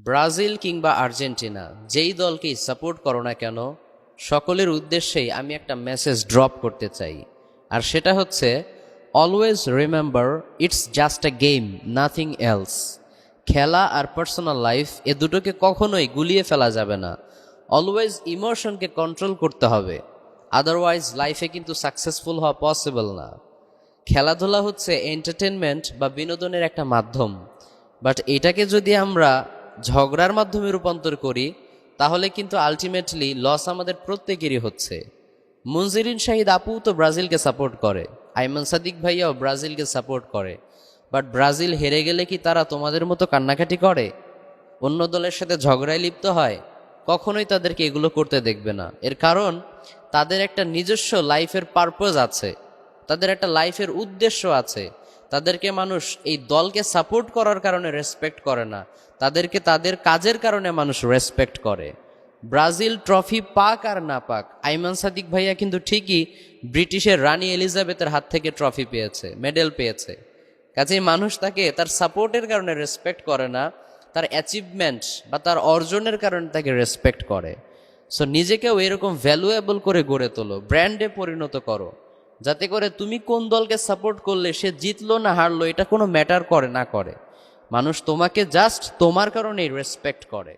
Brazil কিংবা Argentina যেই দলকেই support করো না কেন, সকলের উদ্দেশ্যেই আমি একটা মেসেজ ড্রপ করতে চাই। আর সেটা হচ্ছে, always remember it's just a game, nothing else. খেলা আর পার্সোনাল লাইফ এ দুটোকে কখনোই গুলিয়ে ফেলা যাবে না। অলওয়েজ ইমোশনকে কন্ট্রোল করতে হবে, আদারওয়াইজ লাইফে কিন্তু সাকসেসফুল হওয়া পসিবল না। খেলাধুলা হচ্ছে এন্টারটেনমেন্ট বা বিনোদনের একটা মাধ্যম, বাট এটাকে যদি আমরা ঝগড়ার মাধ্যমে রূপান্তর করি তাহলে কিন্তু আলটিমেটলি লস আমাদের প্রত্যেকেরই হচ্ছে। মুনজিরিন শাহিদ আপু তো ব্রাজিলকে সাপোর্ট করে, আইমান সাদিক ভাইয়াও ব্রাজিলকে সাপোর্ট করে, বাট ব্রাজিল হেরে গেলে কি তারা তোমাদের মতো কান্নাকাটি করে, অন্য দলের সাথে ঝগড়ায় লিপ্ত হয়? কখনোই তাদেরকে এগুলো করতে দেখবে না। এর কারণ তাদের একটা নিজস্ব লাইফের পারপোজ আছে, তাদের একটা লাইফের উদ্দেশ্য আছে। তাদেরকে মানুষ এই দলকে সাপোর্ট করার কারণে রেসপেক্ট করে না, তাদেরকে তাদের কাজের কারণে মানুষ রেসপেক্ট করে। ব্রাজিল ট্রফি পাক আর না পাক, আইমান সাদিক ভাইয়া কিন্তু ঠিকই ব্রিটিশের রানী এলিজাবেথের হাত থেকে ট্রফি পেয়েছে, মেডেল পেয়েছে। কাজেই মানুষ তাকে তার সাপোর্টের কারণে রেসপেক্ট করে না, তার অ্যাচিভমেন্ট বা তার অর্জনের কারণে তাকে রেসপেক্ট করে। সো নিজেকেও এরকম ভ্যালুয়েবল করে গড়ে তোলো, ব্র্যান্ডে পরিণত করো, যাতে করে তুমি কোন দলকে সাপোর্ট করলে সে জিতলো না হারলো এটা কোনো ম্যাটার করে না করে, মানুষ তোমাকে জাস্ট তোমার কারণেই রেসপেক্ট করে।